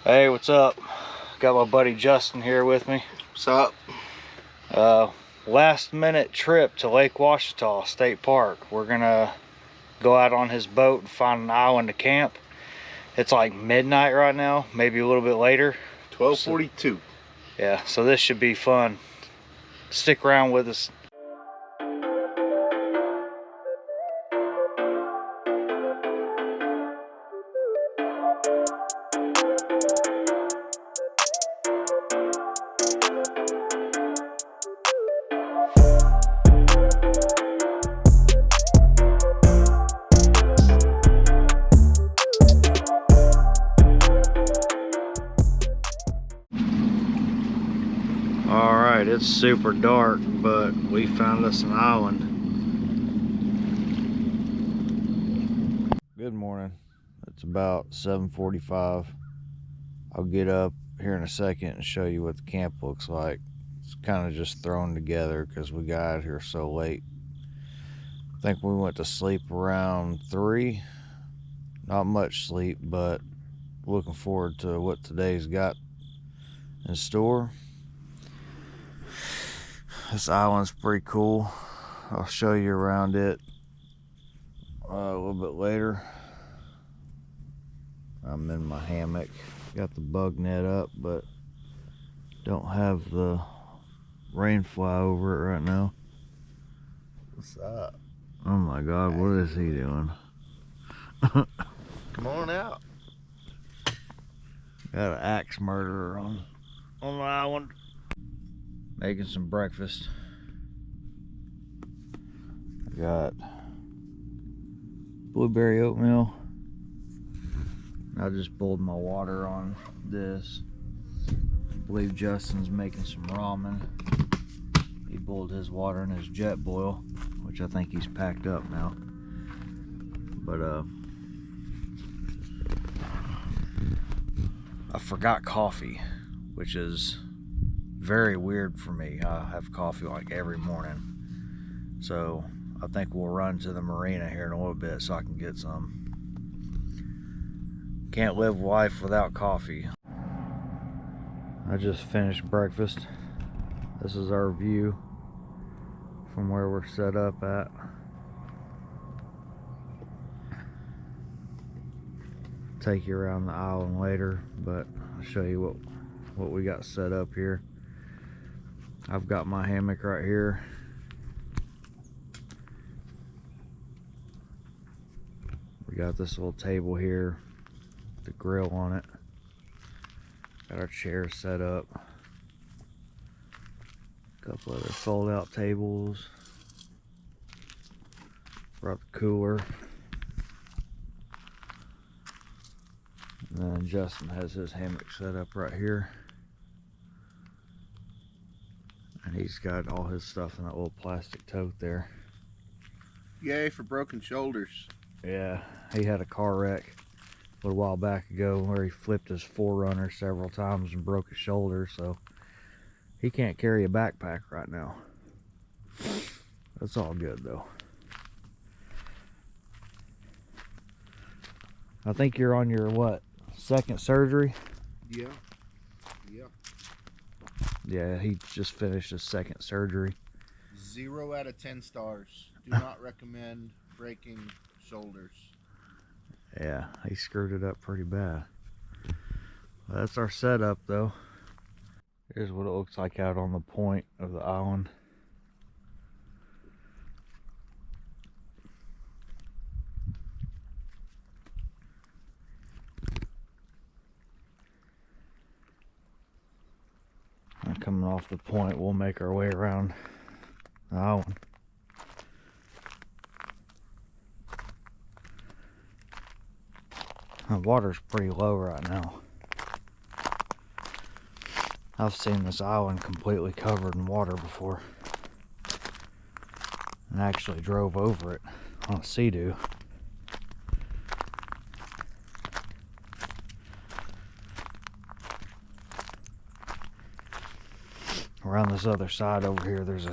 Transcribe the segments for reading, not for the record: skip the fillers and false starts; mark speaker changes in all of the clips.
Speaker 1: Hey, what's up? Got my buddy Justin here with me.
Speaker 2: What's up?
Speaker 1: Last minute trip to Lake Ouachita State Park. We're gonna go out on his boat and find an island to camp. It's like midnight right now, maybe a little bit later.
Speaker 2: 12:42.
Speaker 1: Yeah, so this should be fun. Stick around with us. Alright, it's super dark, but we found us an island. Good morning. It's about 7:45. I'll get up here in a second and show you what the camp looks like. It's kind of just thrown together because we got out here so late. I think we went to sleep around 3. Not much sleep, but looking forward to what today's got in store. This island's pretty cool. I'll show you around it a little bit later. I'm in my hammock. Got the bug net up, but don't have the rain fly over it right now.
Speaker 2: What's up?
Speaker 1: Oh my God, what is he doing?
Speaker 2: Come on out.
Speaker 1: Got an axe murderer on the island. Making some breakfast. I got blueberry oatmeal. I just boiled my water on this. I believe Justin's making some ramen. He boiled his water in his jet boil, which I think he's packed up now. But I forgot coffee, which is very weird for me. I have coffee like every morning. So I think we'll run to the marina here in a little bit so I can get some. Can't live life without coffee. I just finished breakfast. This is our view from where we're set up at. Take you around the island later, but I'll show you what we got set up here. I've got my hammock right here. We got this little table here, the grill on it. Got our chairs set up. A couple other fold out tables. Brought the cooler. And then Justin has his hammock set up right here. And he's got all his stuff in that little plastic tote there.
Speaker 2: Yay for broken shoulders.
Speaker 1: Yeah, he had a car wreck a little while back ago where he flipped his 4Runner several times and broke his shoulder, so he can't carry a backpack right now. That's all good though. I think you're on your what, second surgery?
Speaker 2: Yeah.
Speaker 1: Yeah, he just finished his second surgery.
Speaker 2: 0 out of 10 stars. Do not recommend breaking shoulders.
Speaker 1: Yeah, he screwed it up pretty bad. Well, that's our setup though. Here's what it looks like out on the point of the island. And coming off the point, we'll make our way around the island. The water's pretty low right now. I've seen this island completely covered in water before. And actually drove over it on a Sea-Doo. Around this other side over here, there's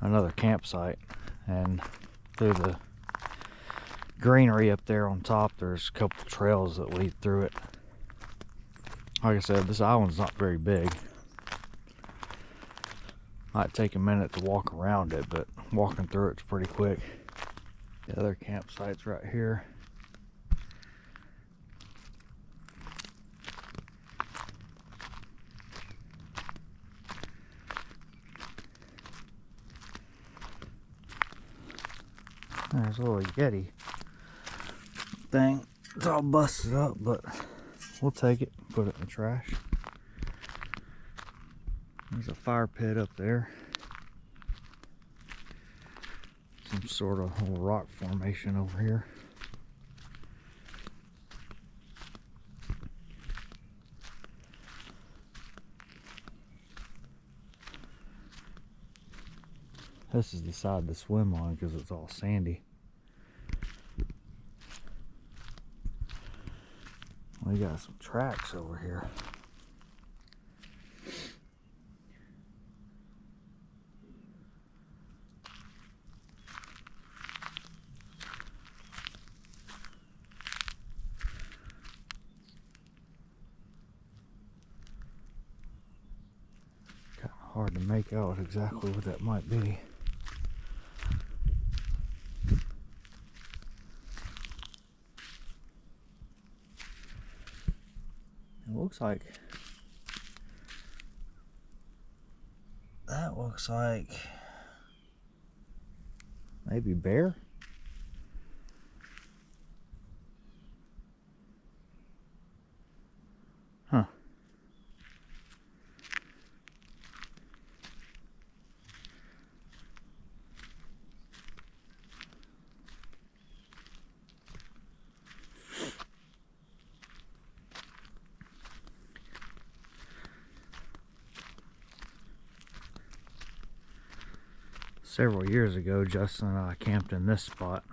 Speaker 1: another campsite, and through the greenery up there on top. There's a couple trails that lead through it. Like I said, this island's not very big. Might take a minute to walk around it, but walking through it's pretty quick. The other campsite's right here. There's a little Yeti thing. It's all busted up, but we'll take it, put it in the trash. There's a fire pit up there. Some sort of little rock formation over here. This is the side to swim on because it's all sandy. We got some tracks over here. Kind of hard to make out exactly what that might be. It looks like that looks like maybe bear. Huh. Several years ago, Justin and I camped in this spot.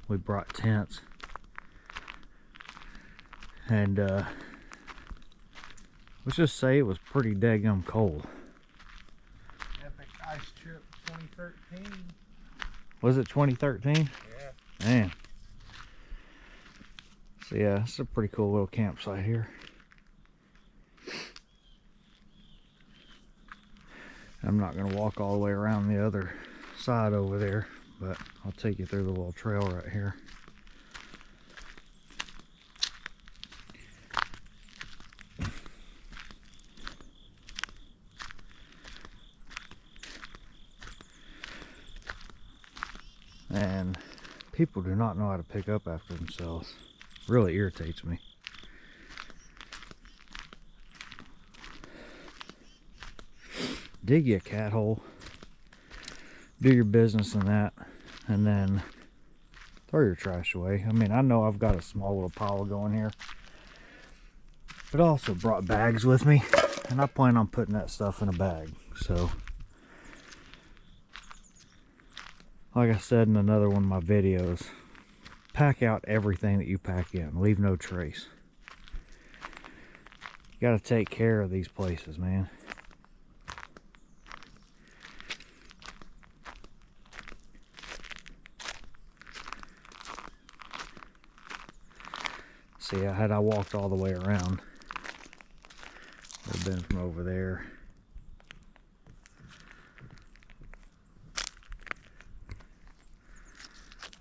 Speaker 1: We brought tents. And let's just say it was pretty daggum cold.
Speaker 2: Epic ice trip 2013.
Speaker 1: Was it 2013?
Speaker 2: Yeah.
Speaker 1: Man. So yeah, it's a pretty cool little campsite here. I'm not going to walk all the way around the other side over there, but I'll take you through the little trail right here. And people do not know how to pick up after themselves. Really irritates me. Dig you a cat hole, do your business in that, and then throw your trash away. I mean, I know I've got a small little pile going here, but I also brought bags with me, and I plan on putting that stuff in a bag. So, like I said in another one of my videos, pack out everything that you pack in. Leave no trace. You gotta take care of these places, man. See, had I walked all the way around, it would have been from over there.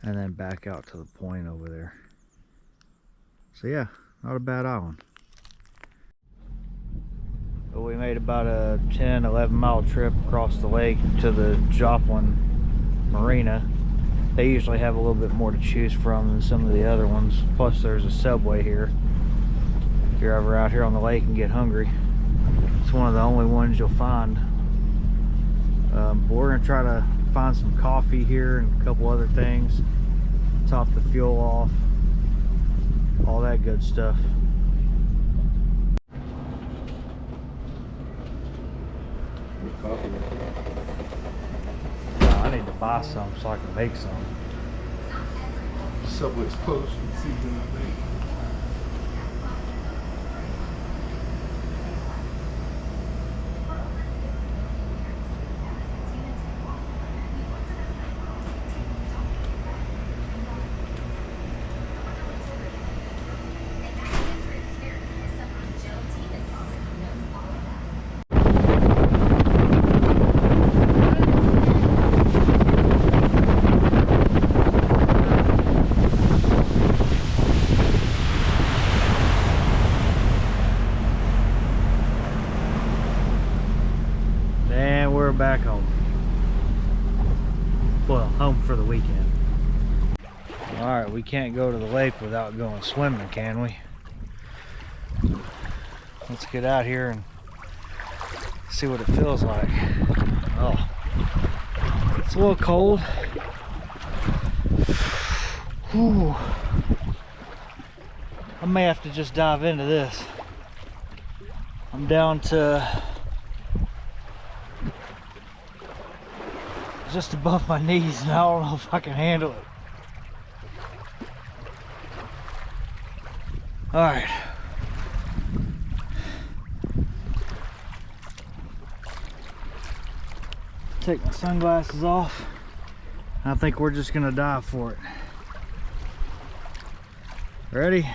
Speaker 1: And then back out to the point over there. So yeah, not a bad island. But we made about a 10-11 mile trip across the lake to the Joplin Marina. They usually have a little bit more to choose from than some of the other ones. Plus there's a Subway here. If you're ever out here on the lake and get hungry, it's one of the only ones you'll find. But we're gonna try to find some coffee here and a couple other things. Top the fuel off. All that good stuff.
Speaker 2: Coffee.
Speaker 1: I need to buy some so I can make some.
Speaker 2: Subway's closed for the season, I think.
Speaker 3: back home. Well, home for the weekend. Alright, we can't go to the lake without going swimming, can we? Let's get out here and see what it feels like. Oh, it's a little cold. Whew. I may have to just dive into this. I'm down to just above my knees and I don't know if I can handle it. All right. Take my sunglasses off. I think we're just gonna dive for it. Ready?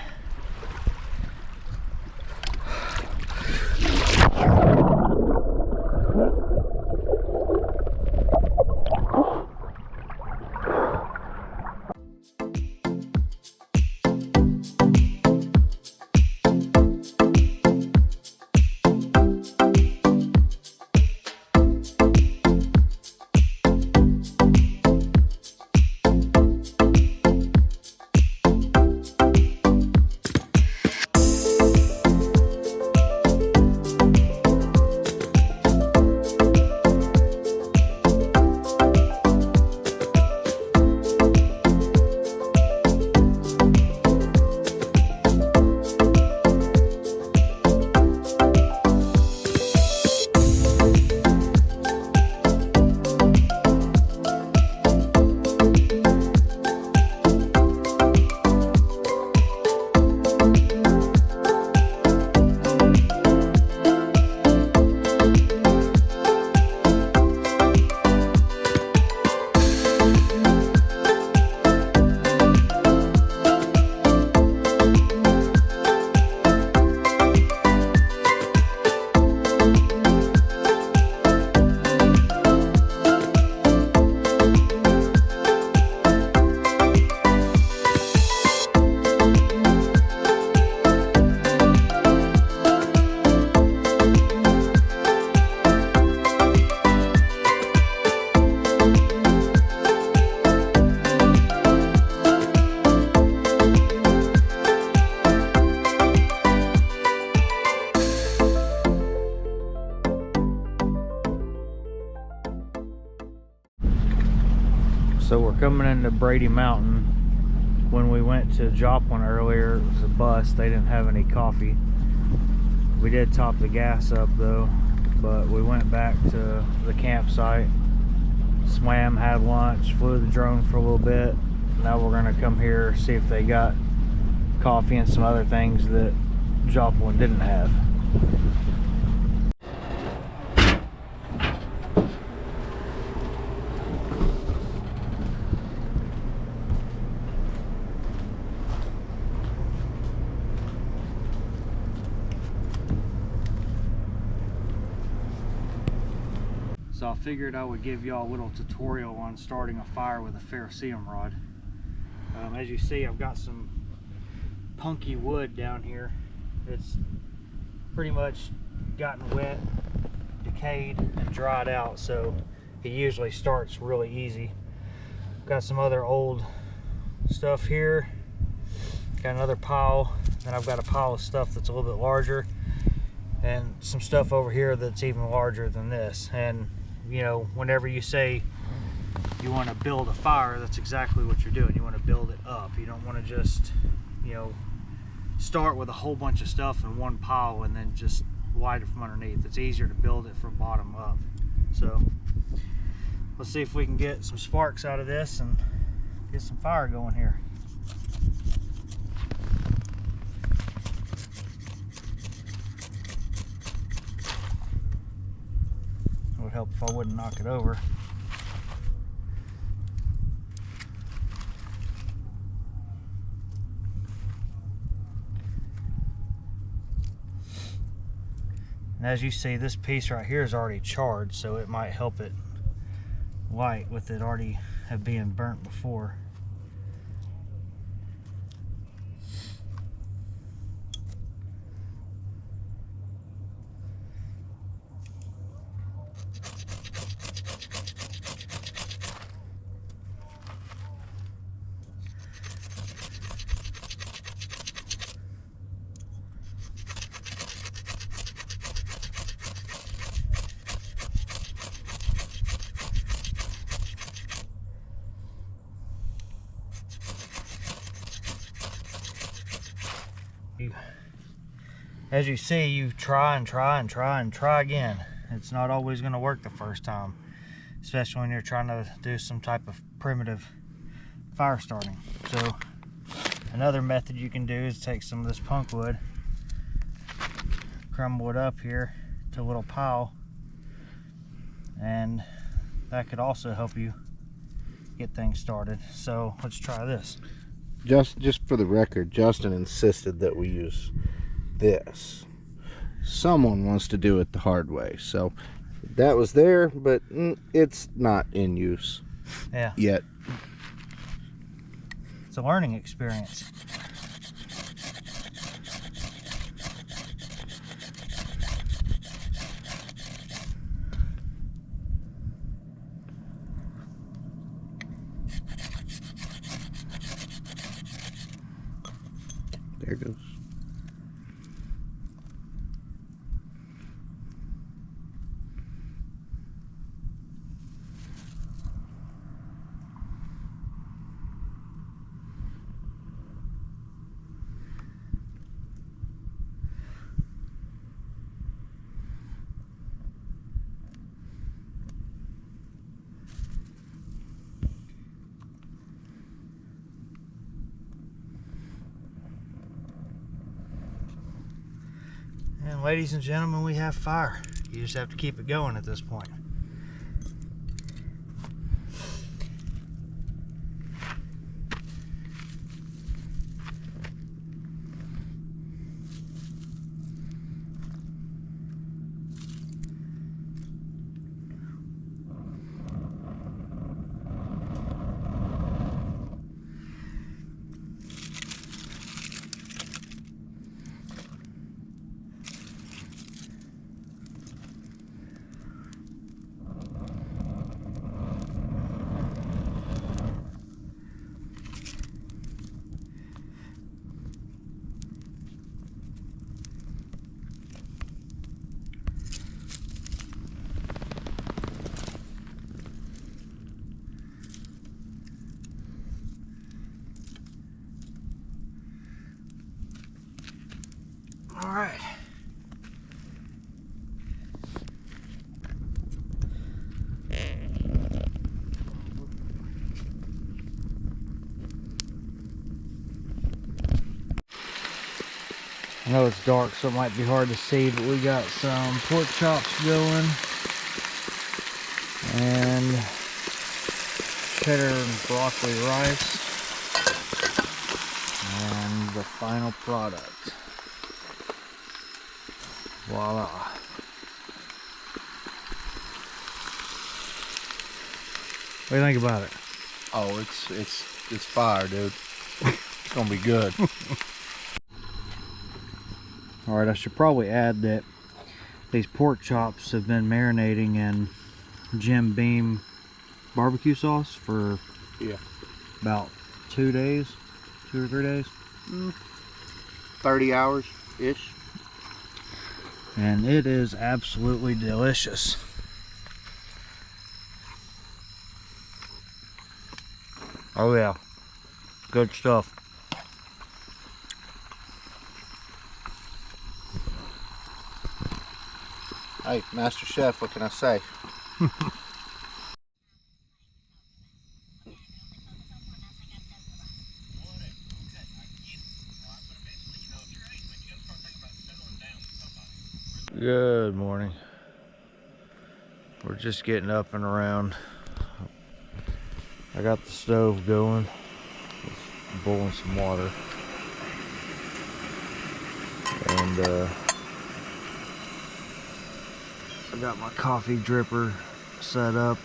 Speaker 3: So we're coming into Brady Mountain. When we went to Joplin earlier, it was a bus. They didn't have any coffee. We did top the gas up though, but we went back to the campsite, swam, had lunch, flew the drone for a little bit. Now we're gonna come here, see if they got coffee and some other things that Joplin didn't have. So I figured I would give y'all a little tutorial on starting a fire with a ferrocerium rod. As you see, I've got some punky wood down here. It's pretty much gotten wet, decayed, and dried out, so it usually starts really easy. Got some other old stuff here. Got another pile. Then I've got a pile of stuff that's a little bit larger, and some stuff over here that's even larger than this. And you know, whenever you say you want to build a fire, that's exactly what you're doing. You want to build it up. You don't want to just, you know, start with a whole bunch of stuff in one pile and then just light it from underneath. It's easier to build it from bottom up. So let's see if we can get some sparks out of this and get some fire going here. It would help if I wouldn't knock it over. And as you see, this piece right here is already charred, so it might help it light with it already have been burnt before. As you see, you try and try and try and try again. It's not always going to work the first time, especially when you're trying to do some type of primitive fire starting. So another method you can do is take some of this punk wood, crumble it up here to a little pile, and that could also help you get things started. So let's try this.
Speaker 2: Just for the record, Justin insisted that we use this. Someone wants to do it the hard way, so that was there, but it's not in use yet.
Speaker 3: It's a learning experience.
Speaker 2: There it goes.
Speaker 3: And ladies and gentlemen, we have fire. You just have to keep it going at this point. All right. I know it's dark, so it might be hard to see, but we got some pork chops going and cheddar and broccoli rice and the final product. Voila. What do you think about it?
Speaker 2: Oh, it's fire, dude. It's gonna be good.
Speaker 3: Alright, I should probably add that these pork chops have been marinating in Jim Beam barbecue sauce for about 2 days, 2 or 3 days.
Speaker 2: 30 hours-ish.
Speaker 3: And it is absolutely delicious. Oh yeah, good stuff.
Speaker 2: Hey, Master Chef, what can I say?
Speaker 1: Good morning. We're just getting up and around. I got the stove going. Just boiling some water. And I got my coffee dripper set up.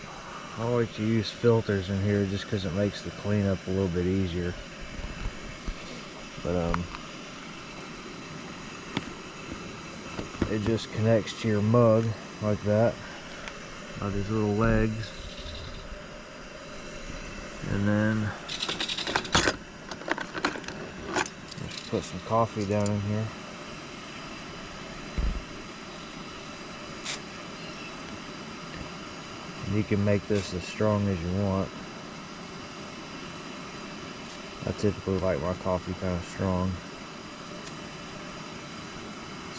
Speaker 1: I like to use filters in here just because it makes the cleanup a little bit easier. But it just connects to your mug like that by these little legs, and then just put some coffee down in here. And you can make this as strong as you want. I typically like my coffee kind of strong.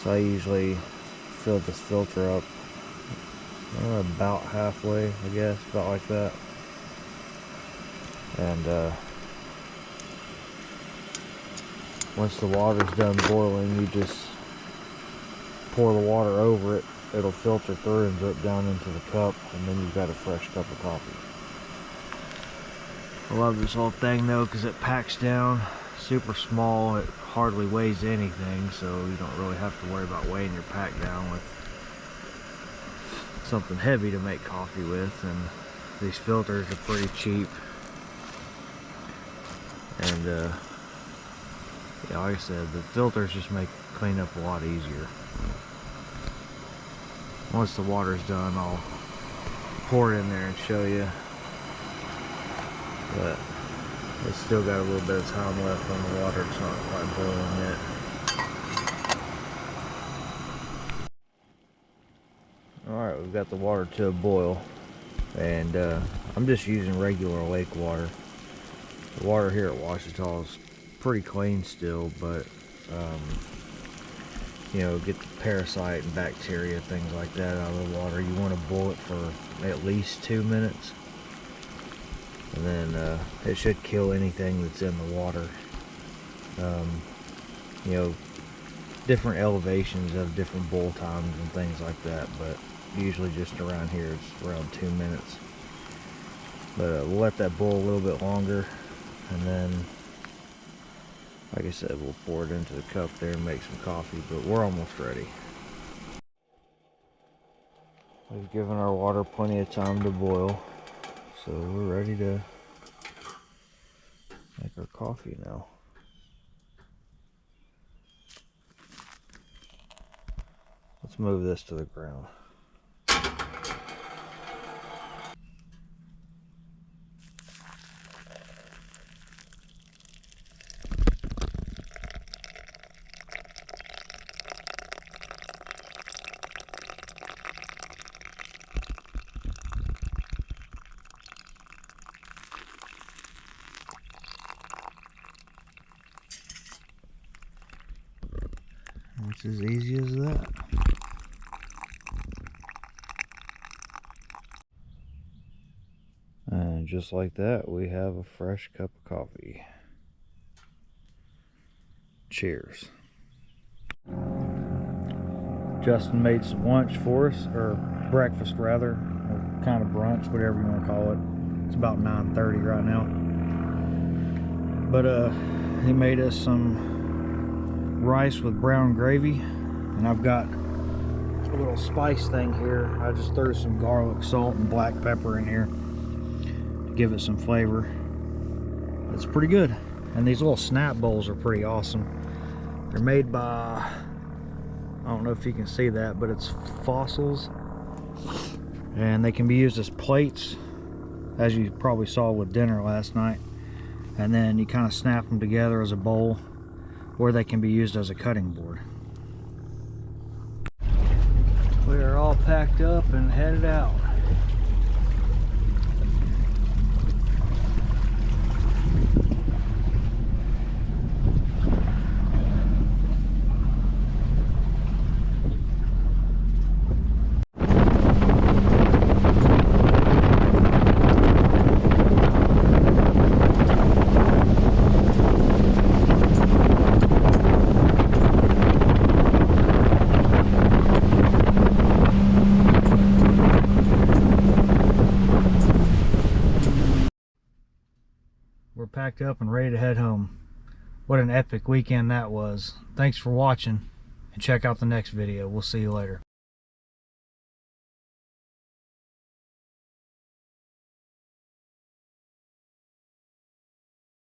Speaker 1: So I usually fill this filter up about halfway, I guess, about like that. And once the water's done boiling, you just pour the water over it. It'll filter through and drip down into the cup, and then you've got a fresh cup of coffee. I love this whole thing though, because it packs down super small. It hardly weighs anything, so you don't really have to worry about weighing your pack down with something heavy to make coffee with. And these filters are pretty cheap, and yeah, like I said, the filters just make cleanup a lot easier. Once the water's done, I'll pour it in there and show you, but it's still got a little bit of time left on the water. It's not quite boiling yet. Alright, we've got the water to a boil, and I'm just using regular lake water. The water here at Ouachita is pretty clean still, but you know, get the parasite and bacteria, things like that out of the water. You want to boil it for at least 2 minutes, and then it should kill anything that's in the water. You know, different elevations have different boil times and things like that, but usually just around here it's around 2 minutes. But we'll let that boil a little bit longer, and then, like I said, we'll pour it into the cup there and make some coffee, but we're almost ready. We've given our water plenty of time to boil, so we're ready to make our coffee now. Let's move this to the ground. It's as easy as that. And just like that, we have a fresh cup of coffee. Cheers. Justin made some lunch for us, or breakfast rather, or kind of brunch, whatever you want to call it. It's about 9:30 right now. But he made us some rice with brown gravy, and I've got a little spice thing here. I just threw some garlic, salt, and black pepper in here to give it some flavor. It's pretty good. And these little snap bowls are pretty awesome. They're made by, I don't know if you can see that, but it's Fossils, and they can be used as plates, as you probably saw with dinner last night, and then you kind of snap them together as a bowl, or they can be used as a cutting board. We are all packed up and headed out. We're packed up and ready to head home. What an epic weekend that was. Thanks for watching, and check out the next video. We'll see you later.